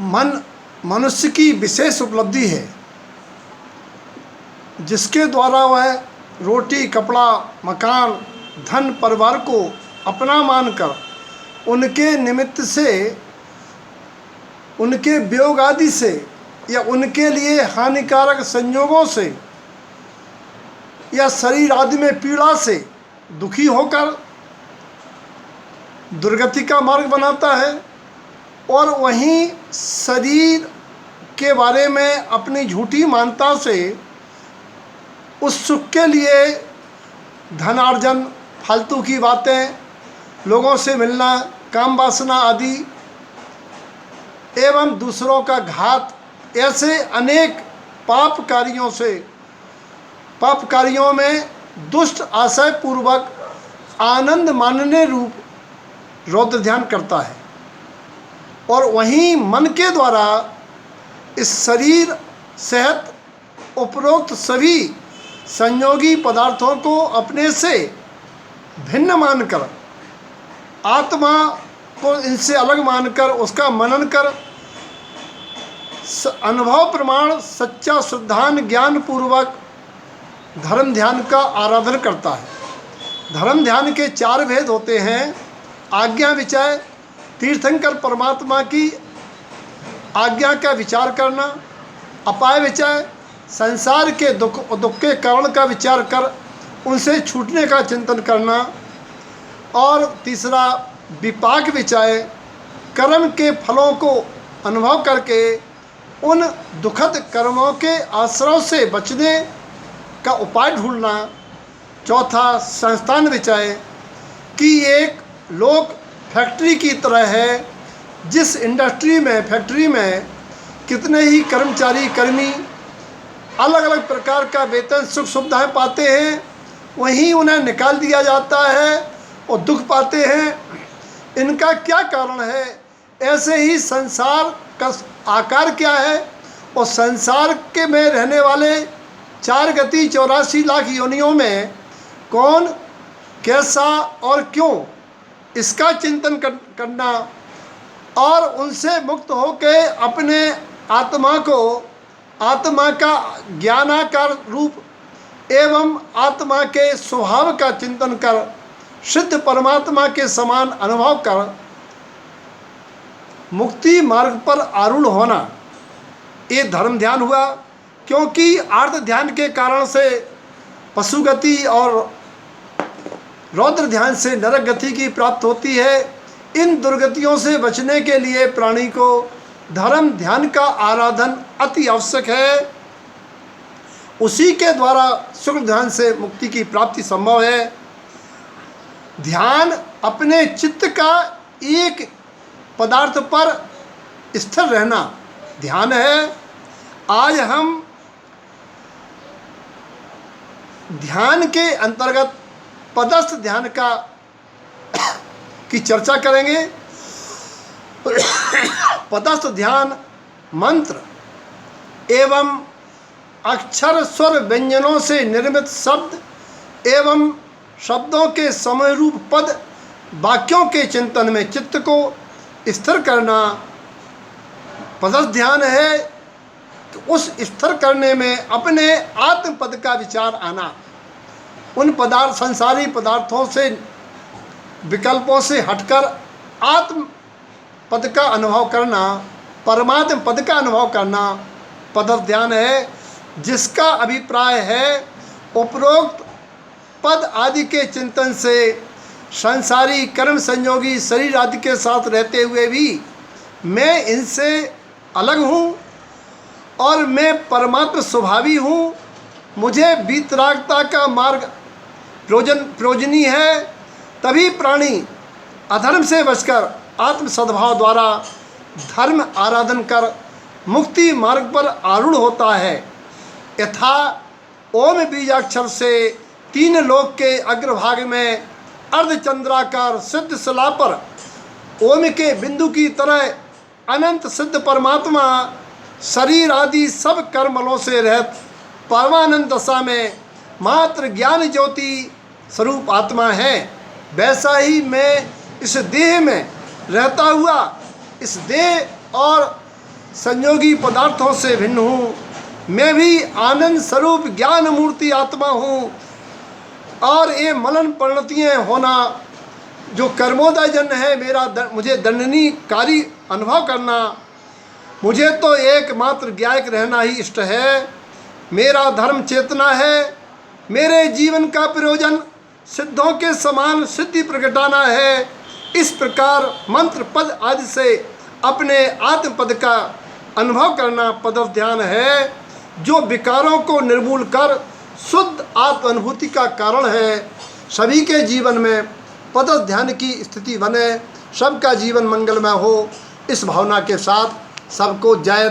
मन मनुष्य की विशेष उपलब्धि है, जिसके द्वारा वह रोटी, कपड़ा, मकान, धन, परिवार को अपना मानकर उनके निमित्त से, उनके वियोग आदि से या उनके लिए हानिकारक संयोगों से या शरीर आदि में पीड़ा से दुखी होकर दुर्गति का मार्ग बनाता है, और वहीं शरीर के बारे में अपनी झूठी मान्यता से उस सुख के लिए धनार्जन, फालतू की बातें, लोगों से मिलना, काम वासना आदि एवं दूसरों का घात, ऐसे अनेक पाप कार्यों में दुष्ट आशय पूर्वक आनंद मानने रूप रौद्र ध्यान करता है। और वहीं मन के द्वारा इस शरीर सहित उपरोक्त सभी संयोगी पदार्थों को अपने से भिन्न मानकर, आत्मा को इनसे अलग मानकर उसका मनन कर अनुभव प्रमाण सच्चा शुद्धान ज्ञान पूर्वक धर्म ध्यान का आराधन करता है। धर्म ध्यान के 4 भेद होते हैं: आज्ञा विचय, तीर्थंकर परमात्मा की आज्ञा का विचार करना; अपाय विचय, संसार के दुख के कारण का विचार कर उनसे छूटने का चिंतन करना; और तीसरा विपाक विचय, कर्म के फलों को अनुभव करके उन दुखद कर्मों के आश्रय से बचने का उपाय ढूंढना; चौथा संस्थान विचय, कि एक लोक फैक्ट्री की तरह है, जिस फैक्ट्री में कितने ही कर्मी अलग अलग प्रकार का वेतन, सुख सुविधाएं पाते हैं, वहीं उन्हें निकाल दिया जाता है और दुख पाते हैं। इनका क्या कारण है? ऐसे ही संसार का आकार क्या है, और संसार के में रहने वाले 4 गति 84 लाख योनियों में कौन, कैसा और क्यों, इसका चिंतन करना और उनसे मुक्त होकर अपने आत्मा को आत्मा का ज्ञानाकार रूप एवं आत्मा के स्वभाव का चिंतन कर शुद्ध परमात्मा के समान अनुभव कर मुक्ति मार्ग पर आरूढ़ होना, ये धर्म ध्यान हुआ। क्योंकि आर्त ध्यान के कारण से पशुगति और रौद्र ध्यान से नरक गति की प्राप्त होती है। इन दुर्गतियों से बचने के लिए प्राणी को धर्म ध्यान का आराधन अति आवश्यक है। उसी के द्वारा शुक्ल ध्यान से मुक्ति की प्राप्ति संभव है। ध्यान अपने चित्त का एक पदार्थ पर स्थिर रहना ध्यान है। आज हम ध्यान के अंतर्गत पदस्थ ध्यान की चर्चा करेंगे। पदस्थ ध्यान मंत्र एवं अक्षर स्वर व्यंजनों से निर्मित शब्द एवं शब्दों के समय रूप पद वाक्यों के चिंतन में चित्त को स्थिर करना पदस्थ ध्यान है। तो उस स्थिर करने में अपने आत्म पद का विचार आना, उन संसारी पदार्थों से विकल्पों से हटकर आत्म पद का अनुभव करना, परमात्म पद का अनुभव करना पदस्थ ध्यान है। जिसका अभिप्राय है उपरोक्त पद आदि के चिंतन से संसारी कर्म संयोगी शरीर आदि के साथ रहते हुए भी मैं इनसे अलग हूँ और मैं परमात्म स्वभावी हूँ। मुझे वीतरागता का मार्ग प्रयोजनीय है। तभी प्राणी अधर्म से बचकर आत्म सद्भाव द्वारा धर्म आराधन कर मुक्ति मार्ग पर आरूढ़ होता है। यथा ओम बीजाक्षर से 3 लोक के अग्रभाग में अर्धचंद्राकार सिद्ध शिला पर ओम के बिंदु की तरह अनंत सिद्ध परमात्मा शरीर आदि सब कर्मलों से रहित परमानंद दशा में मात्र ज्ञान ज्योति स्वरूप आत्मा है। वैसा ही मैं इस देह में रहता हुआ इस देह और संयोगी पदार्थों से भिन्न हूँ। मैं भी आनंद स्वरूप ज्ञान मूर्ति आत्मा हूँ। और ये मलन परिणतियाँ होना जो कर्मोदय जन्य है, मुझे दंडनीकारी अनुभव करना, मुझे तो एकमात्र ज्ञायक रहना ही इष्ट है। मेरा धर्म चेतना है। मेरे जीवन का प्रयोजन सिद्धों के समान सिद्धि प्रगटाना है। इस प्रकार मंत्र पद आदि से अपने आत्मपद का अनुभव करना पद ध्यान है, जो विकारों को निर्मूल कर शुद्ध आत्म अनुभूति का कारण है। सभी के जीवन में पद ध्यान की स्थिति बने, सबका जीवन मंगलमय हो, इस भावना के साथ सबको जय